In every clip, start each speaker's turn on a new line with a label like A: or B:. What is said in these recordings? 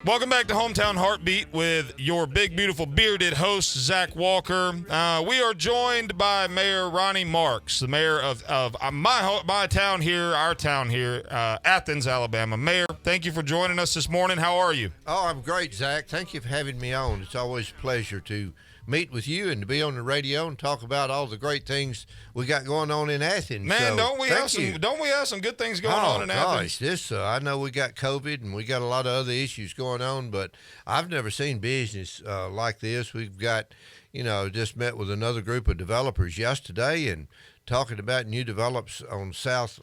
A: Welcome back to Hometown Heartbeat with your big, beautiful, bearded host, Zach Walker. We are joined by Mayor Ronnie Marks, the mayor of my town here, our town here, Athens, Alabama. Mayor, thank you for joining us this morning. How are you?
B: Oh, I'm great, Zach. Thank you for having me on. It's always a pleasure to meet with you and to be on the radio and talk about all the great things we got going on in Athens.
A: Man,
B: so,
A: don't we have some good things going on in Athens?
B: Gosh, I know we got COVID and we got a lot of other issues going on, but I've never seen business like this. We've got, just met with another group of developers yesterday and talking about new develops on South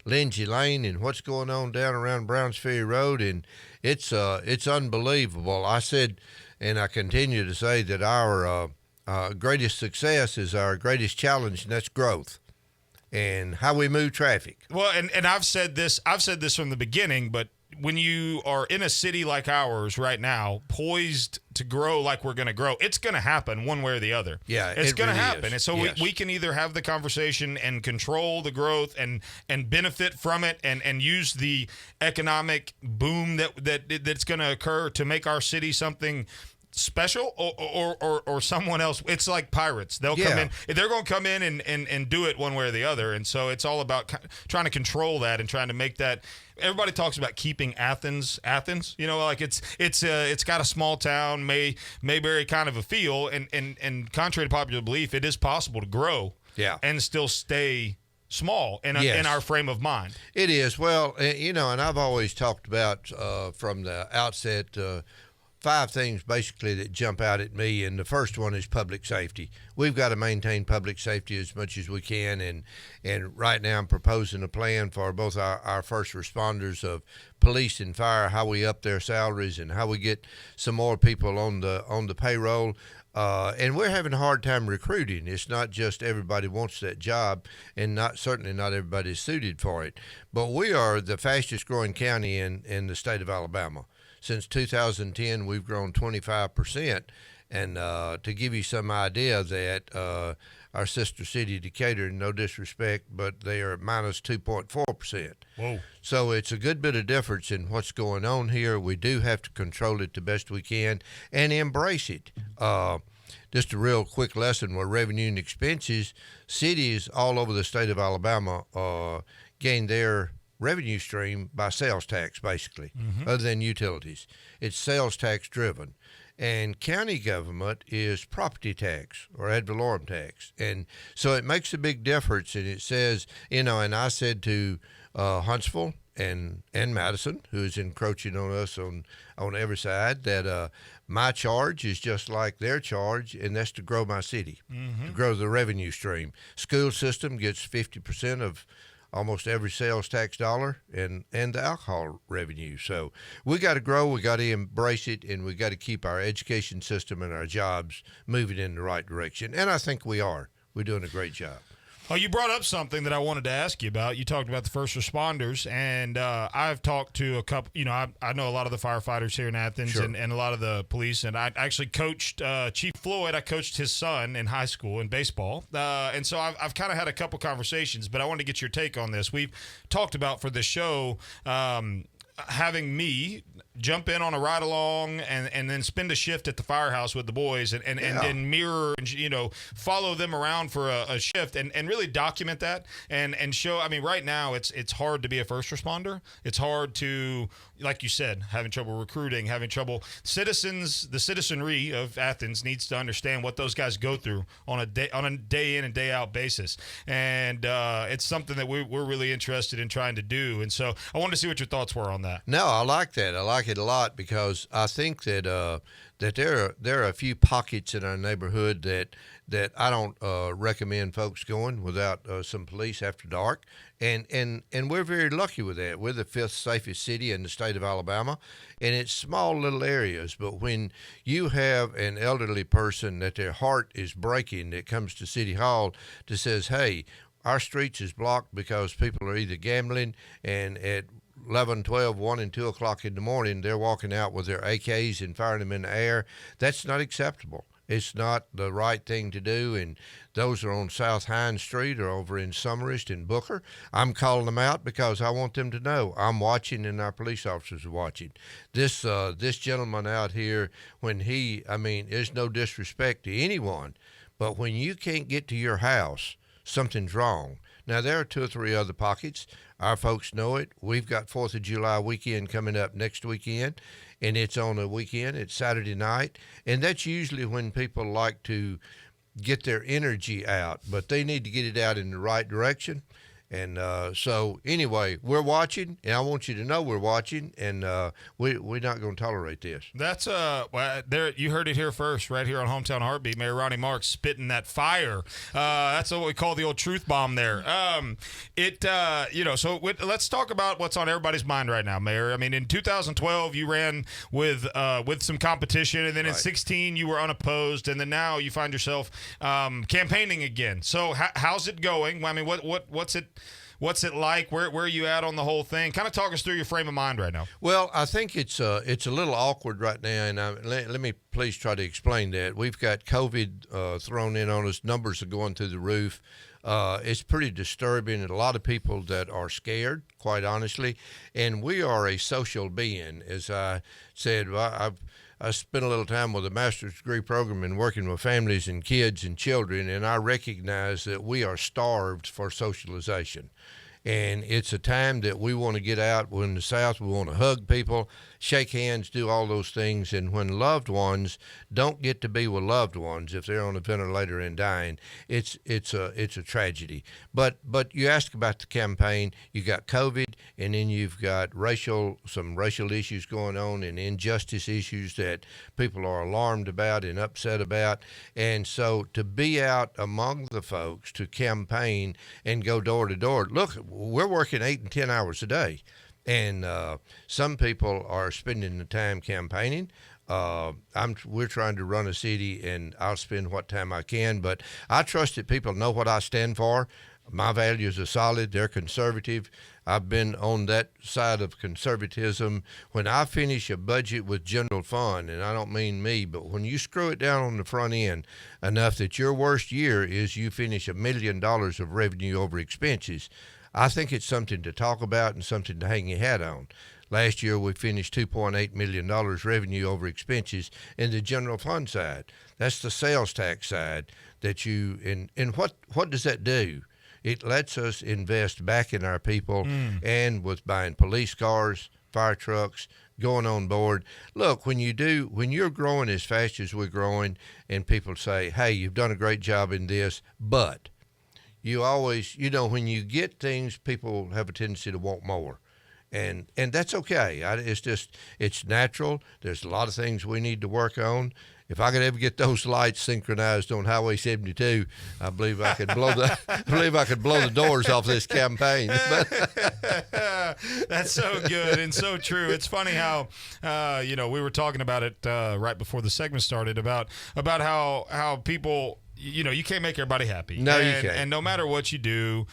B: Lindsay Lane and what's going on down around Browns Ferry Road, and it's unbelievable. I said, and I continue to say that our greatest success is our greatest challenge, and that's growth and how we move traffic.
A: Well, and I've said this from the beginning, but when you are in a city like ours right now, poised to grow like we're going to grow, it's going to happen one way or the other.
B: Yeah,
A: it's going to
B: really
A: happen.
B: is.
A: And so
B: yes.
A: we can either have the conversation and control the growth and benefit from it and use the economic boom that's going to occur to make our city something special or someone else. It's like pirates. They'll come in. They're going to come in and do it one way or the other. And so it's all about trying to control that and trying to make that. Everybody talks about keeping Athens. Like it's got a small town, Mayberry kind of a feel. And contrary to popular belief, it is possible to grow and still stay small in our frame of mind.
B: It is. Well, and I've always talked about from the outset 5 things basically that jump out at me, and the first one is public safety. We've got to maintain public safety as much as we can, and right now I'm proposing a plan for both our first responders of police and fire, how we up their salaries and how we get some more people on the payroll. And we're having a hard time recruiting. It's not just everybody wants that job, and certainly not everybody is suited for it. But we are the fastest growing county in the state of Alabama. Since 2010, we've grown 25%. And to give you some idea that our sister city, Decatur, no disrespect, but they are at minus 2.4%.
A: Whoa.
B: So it's a good bit of difference in what's going on here. We do have to control it the best we can and embrace it. Just a real quick lesson with revenue and expenses. Cities all over the state of Alabama gain their revenue stream by sales tax, basically, other than utilities. It's sales tax driven. And county government is property tax or ad valorem tax. And so it makes a big difference. And it says, and I said to Huntsville and Madison, who is encroaching on us on every side, that my charge is just like their charge, and that's to grow my city, to grow the revenue stream. School system gets 50% of almost every sales tax dollar and the alcohol revenue. So we got to grow, we got to embrace it, and we got to keep our education system and our jobs moving in the right direction. And I think we are. We're doing a great job.
A: Well, you brought up something that I wanted to ask you about. You talked about the first responders, and I've talked to a couple, I know a lot of the firefighters here in Athens.
B: Sure.
A: and a lot of the police, and I actually coached Chief Floyd. I coached his son in high school in baseball, and so I've kind of had a couple conversations, but I wanted to get your take on this. We've talked about for the show having me jump in on a ride along and then spend a shift at the firehouse with the boys and mirror and follow them around for a shift and really document that and show. I mean, right now it's hard to be a first responder. It's hard to, like you said, having trouble recruiting, having trouble. The citizenry of Athens needs to understand what those guys go through on a day in and day out basis, and it's something that we're really interested in trying to do. And so I wanted to see what your thoughts were on that.
B: No, I like that. I like it a lot because I think that there are a few pockets in our neighborhood that I don't recommend folks going without some police after dark, and we're very lucky with that. We're the 5th safest city in the state of Alabama, and it's small little areas. But when you have an elderly person that their heart is breaking that comes to City Hall that says, "Hey, our streets is blocked because people are either gambling, and at 11, 12, 1, and 2 o'clock in the morning, they're walking out with their AKs and firing them in the air," that's not acceptable. It's not the right thing to do, and those are on South Hines Street or over in Summerest and Booker. I'm calling them out because I want them to know I'm watching and our police officers are watching. This gentleman out here, there's no disrespect to anyone, but when you can't get to your house, something's wrong. Now, there are 2 or 3 other pockets. Our folks know it. We've got 4th of July weekend coming up next weekend, and it's on a weekend. It's Saturday night, and that's usually when people like to get their energy out, but they need to get it out in the right direction. And so anyway, we're watching, and I want you to know we're watching, and we're not going to tolerate this.
A: That's there. You heard it here first, right here on Hometown Heartbeat. Mayor Ronnie Marks spitting that fire. That's what we call the old truth bomb there. Let's talk about what's on everybody's mind right now, Mayor. I mean, in 2012, you ran with some competition, and then in 16, you were unopposed, and then now you find yourself campaigning again. So how's it going? I mean, what's it like? Where are you at on the whole thing? Kind of talk us through your frame of mind right now.
B: Well, I think it's a little awkward right now, and let me please try to explain that. We've got COVID thrown in on us. Numbers are going through the roof. It's pretty disturbing, and a lot of people that are scared, quite honestly. And we are a social being, as I said. I spent a little time with a master's degree program and working with families and kids and children, and I recognize that we are starved for socialization. And it's a time that we want to get out. We're in the South, we want to hug people, shake hands, do all those things. And when loved ones don't get to be with loved ones, if they're on a ventilator and dying, it's a tragedy. But you asked about the campaign. You got COVID, and then you've got some racial issues going on and injustice issues that people are alarmed about and upset about. And so to be out among the folks, to campaign and go door to door, look, we're working 8 and 10 hours a day. And some people are spending the time campaigning. We're trying to run a city, and I'll spend what time I can. But I trust that people know what I stand for. My values are solid. They're conservative. I've been on that side of conservatism. When I finish a budget with general fund, and I don't mean me, but when you screw it down on the front end enough that your worst year is you finish $1 million of revenue over expenses, I think it's something to talk about and something to hang your hat on. Last year, we finished $2.8 million revenue over expenses in the general fund side. That's the sales tax side and what does that do? It lets us invest back in our people and with buying police cars, fire trucks, going on board. Look, when you're growing as fast as we're growing and people say, hey, you've done a great job in this, but you always, when you get things, people have a tendency to want more. And that's okay. It's natural. There's a lot of things we need to work on. If I could ever get those lights synchronized on Highway 72, I believe I could blow the doors off this campaign.
A: That's so good and so true. It's funny how we were talking about it right before the segment started about how people. You can't make everybody happy.
B: No, you can't.
A: And no matter what you do,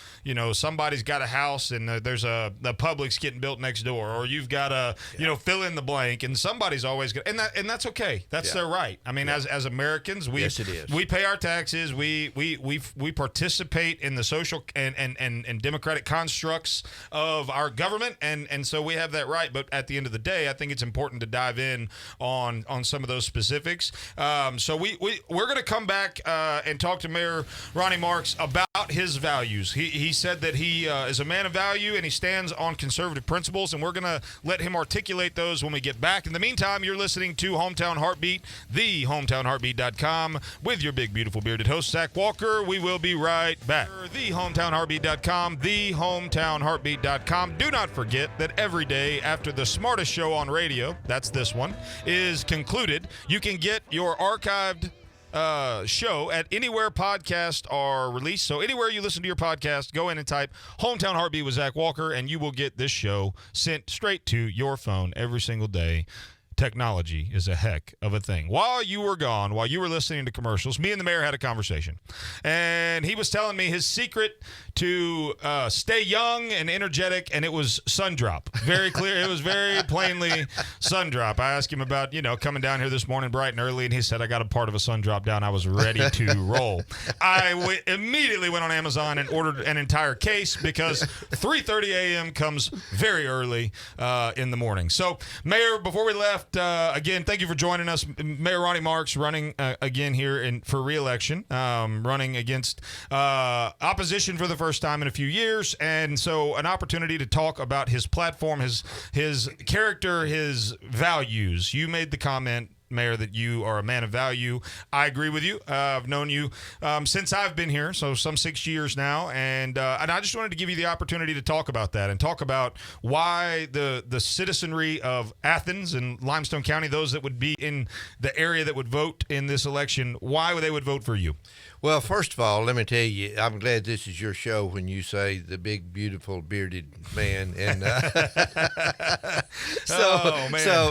A: somebody's got a house and there's a Publix getting built next door, or you've got fill in the blank, and somebody's always going to, and that's okay. That's their right. I mean, as Americans,
B: yes, it is.
A: We pay our taxes. We participate in the social and democratic constructs of our government, and so we have that right. But at the end of the day, I think it's important to dive in on some of those specifics. So we're going to come back and talk to Mayor Ronnie Marks about his values. He said that he is a man of value and he stands on conservative principles, and we're going to let him articulate those when we get back. In the meantime, you're listening to Hometown Heartbeat, the hometownheartbeat.com, with your big, beautiful, bearded host, Zach Walker. We will be right back. The hometownheartbeat.com, the hometownheartbeat.com. Do not forget that every day after the smartest show on radio, that's this one, is concluded, you can get your archived show at anywhere podcasts are released. So anywhere you listen to your podcast, go in and type Hometown Heartbeat with Zach Walker, and you will get this show sent straight to your phone every single day. technology is a heck of a thing. While you were gone, while you were listening to commercials, me and the mayor had a conversation. And he was telling me his secret to stay young and energetic, and it was sun drop. Very clear. It was very plainly sun drop. I asked him about, coming down here this morning bright and early, and he said, I got a part of a sun drop down. I was ready to roll. I immediately went on Amazon and ordered an entire case because 3:30 a.m. comes very early in the morning. So, Mayor, before we left, again, thank you for joining us. Mayor Ronnie Marks running again here for re-election, running against opposition for the first time in a few years, and so an opportunity to talk about his platform, his character, his values. You made the comment, Mayor, that you are a man of value. I agree with you. I've known you since I've been here, so some 6 years now, and I just wanted to give you the opportunity to talk about that and talk about why the citizenry of Athens and Limestone County, those that would be in the area that would vote in this election, why they would vote for you.
B: Well, first of all, let me tell you, I'm glad this is your show when you say the big, beautiful, bearded man. And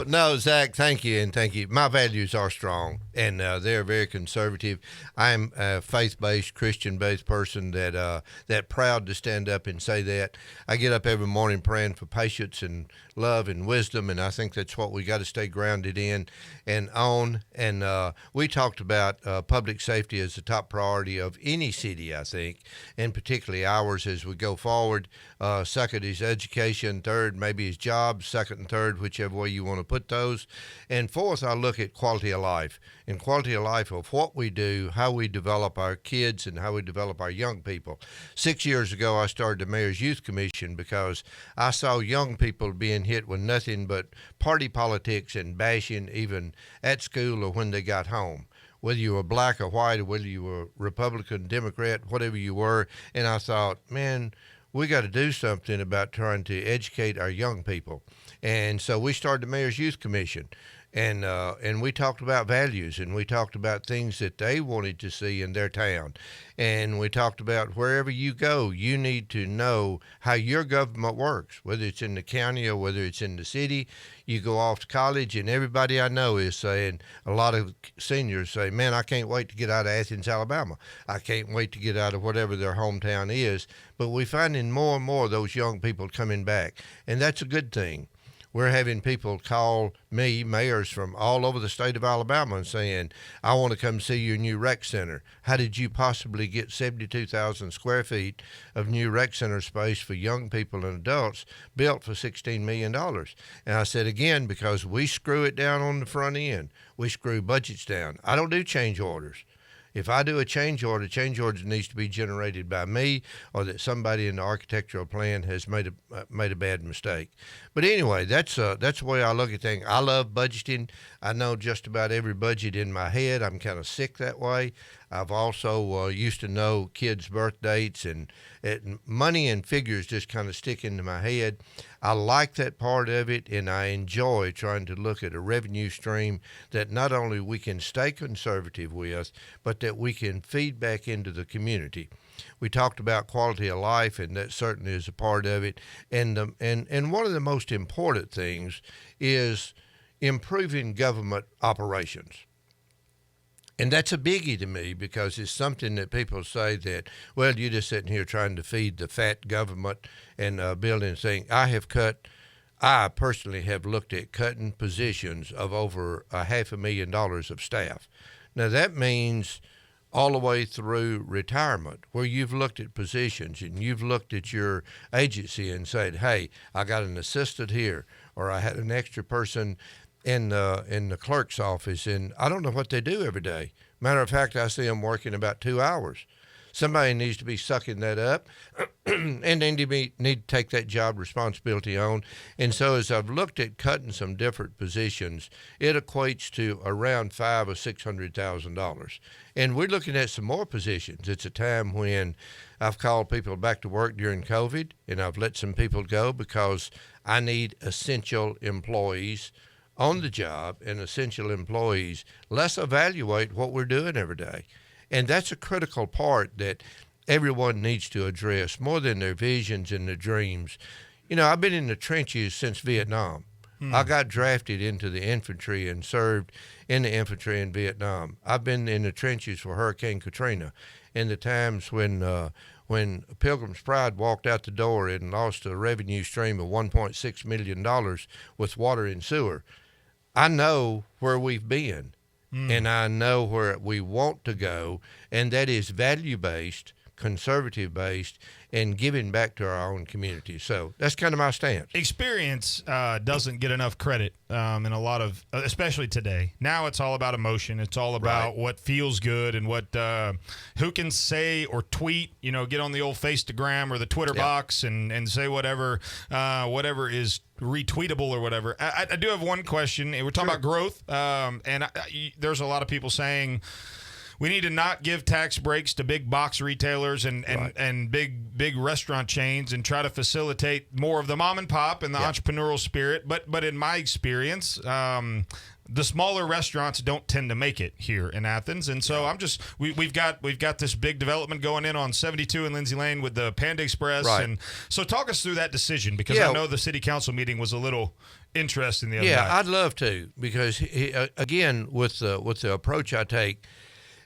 B: no, Zach, thank you, and thank you. My values are strong, and they're very conservative. I'm a faith-based, Christian-based person that proud to stand up and say that. I get up every morning praying for patience and love and wisdom, and I think that's what we got to stay grounded in and on. And we talked about public safety as the top priority of any city, I think, and particularly ours as we go forward. Second is education. Third, maybe is jobs. Second and third, whichever way you want to put those. And fourth, I look at quality of life. And quality of life of what we do, how we develop our kids, and how we develop our young people. 6 years ago, I started the Mayor's Youth Commission because I saw young people being hit with nothing but party politics and bashing, even at school or when they got home, whether you were black or white, or whether you were Republican, Democrat, whatever you were. And I thought, man, we got to do something about trying to educate our young people. And so we started the Mayor's Youth Commission. And we talked about values, and we talked about things that they wanted to see in their town. And we talked about wherever you go, you need to know how your government works, whether it's in the county or whether it's in the city. You go off to college, and everybody I know is saying, a lot of seniors say, man, I can't wait to get out of Athens, Alabama. I can't wait to get out of whatever their hometown is. But we're finding more and more of those young people coming back, and that's a good thing. We're having people call me, mayors from all over the state of Alabama, and saying, I want to come see your new rec center. How did you possibly get 72,000 square feet of new rec center space for young people and adults built for $16 million? And I said, again, because we screw it down on the front end. We screw budgets down. I don't do change orders. If I do a change order needs to be generated by me, or that somebody in the architectural plan has made a bad mistake. But anyway, that's the way I look at things. I love budgeting. I know just about every budget in my head. I'm kind of sick that way. I've also used to know kids' birth dates, and money and figures just kind of stick into my head. I like that part of it, and I enjoy trying to look at a revenue stream that not only we can stay conservative with, but that we can feed back into the community. We talked about quality of life, and that certainly is a part of it. And one of the most important things is improving government operations. And that's a biggie to me, because it's something that people say that, well, you're just sitting here trying to feed the fat government and building things. I personally have looked at cutting positions of over $500,000 of staff. Now, that means all the way through retirement, where you've looked at positions and you've looked at your agency and said, hey, I got an assistant here, or I had an extra person in the clerk's office, and I don't know what they do every day. Matter of fact, I see them working about 2 hours. Somebody needs to be sucking that up, and they need to take that job responsibility on. And so as I've looked at cutting some different positions, it equates to around $500,000 or $600,000. And we're looking at some more positions. It's a time when I've called people back to work during COVID, and I've let some people go because I need essential employees on the job, and essential employees. Let's evaluate what we're doing every day. And that's a critical part that everyone needs to address, more than their visions and their dreams. You know, I've been in the trenches since Vietnam. I got drafted into the infantry and served in the infantry in Vietnam. I've been in the trenches for Hurricane Katrina, in the times when Pilgrim's Pride walked out the door and lost a revenue stream of $1.6 million with water and sewer. I know where we've been, and I know where we want to go, and that is value-based, conservative-based, and giving back to our own community. So that's kind of my stance.
A: Experience doesn't get enough credit in a lot of, especially today. Now it's all about emotion. It's all about what feels good and what who can say or tweet. Get on the old Facegram or the Twitter box and say whatever is retweetable or whatever. I do have one question. We're talking about growth, and there's a lot of people saying we need to not give tax breaks to big box retailers and big restaurant chains and try to facilitate more of the mom and pop and the entrepreneurial spirit. But in my experience, the smaller restaurants don't tend to make it here in Athens, and so we've got this big development going in on 72 and Lindsay Lane with the Panda Express, and so talk us through that decision, because I know the city council meeting was a little interesting the other night.
B: I'd love to, because again, with the approach I take.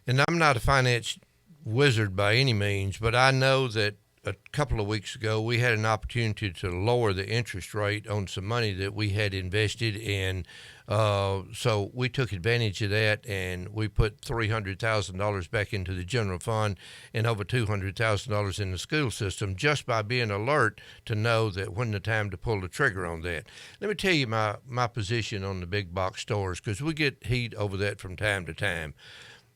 B: And I'm not a finance wizard by any means, but I know that a couple of weeks ago we had an opportunity to lower the interest rate on some money that we had invested in. So we took advantage of that, and we put $300,000 back into the general fund and over $200,000 in the school system, just by being alert to know that when the time to pull the trigger on that. Let me tell you my position on the big box stores, because we get heat over that from time to time.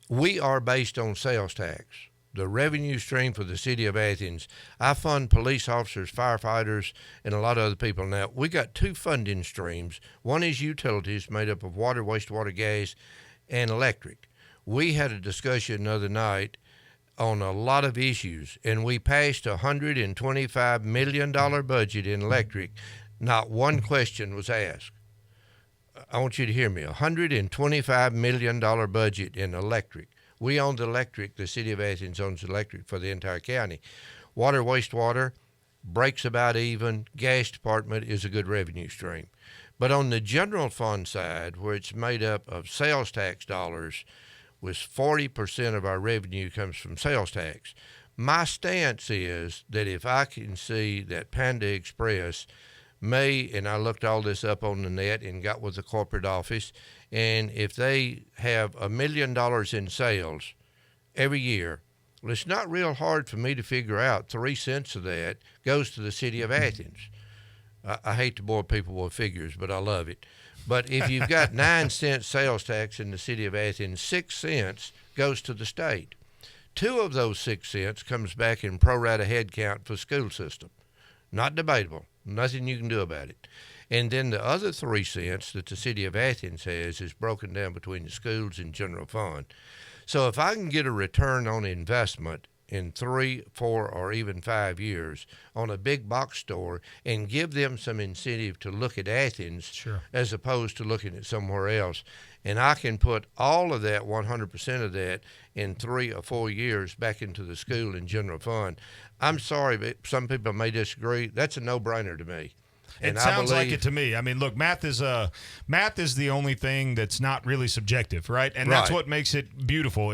B: We are based on sales tax, the revenue stream for the city of Athens. I fund police officers, firefighters, and a lot of other people. Now, we got two funding streams. One is utilities, made up of water, wastewater, gas, and electric. We had a discussion the other night on a lot of issues, and we passed a $125 million budget in electric. Not one question was asked. I want you to hear me. $125 million budget in electric. We own the electric. The city of Athens owns electric for the entire county. Water, wastewater, breaks about even. Gas department is a good revenue stream. But on the general fund side, where it's made up of sales tax dollars, with 40% of our revenue comes from sales tax. My stance is that if I can see that Panda Express and I looked all this up on the net and got with the corporate office, and if they have $1 million in sales every year, well, it's not real hard for me to figure out 3 cents of that goes to the city of Athens. I hate to bore people with figures, but I love it. But if you've got 9 cents sales tax in the city of Athens, 6 cents goes to the state. 2 of those 6 cents comes back in pro rata head count for school system. Not debatable. Nothing you can do about it. And then the other 3 cents that the city of Athens has is broken down between the schools and general fund. So if I can get a return on investment in 3, 4, or even 5 years on a big box store and give them some incentive to look at Athens as opposed to looking at somewhere else, and I can put all of that, 100% of that, in 3 or 4 years back into the school and general fund. I'm sorry, but some people may disagree. That's a no-brainer to me.
A: It sounds like it to me. I mean, look, math is the only thing that's not really subjective, right? And that's what makes it beautiful.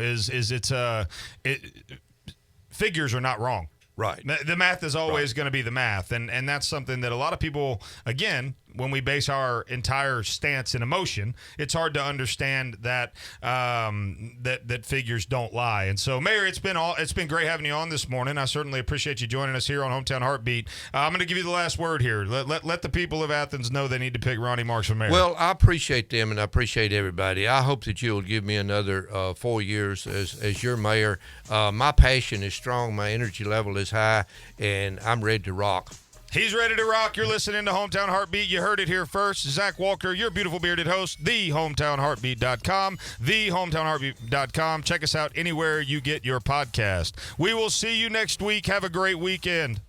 A: Figures are not wrong.
B: Right.
A: The math is always going to be the math, and that's something that a lot of people, again, when we base our entire stance in emotion, it's hard to understand that that figures don't lie. And so, Mayor, it's been great having you on this morning. I certainly appreciate you joining us here on Hometown Heartbeat. I'm going to give you the last word here. Let the people of Athens know they need to pick Ronnie Marks for mayor.
B: Well, I appreciate them, and I appreciate everybody. I hope that you'll give me another 4 years as your mayor. My passion is strong. My energy level is high, and I'm ready to rock.
A: He's ready to rock. You're listening to Hometown Heartbeat. You heard it here first. Zach Walker, your beautiful bearded host, thehometownheartbeat.com, thehometownheartbeat.com. Check us out anywhere you get your podcast. We will see you next week. Have a great weekend.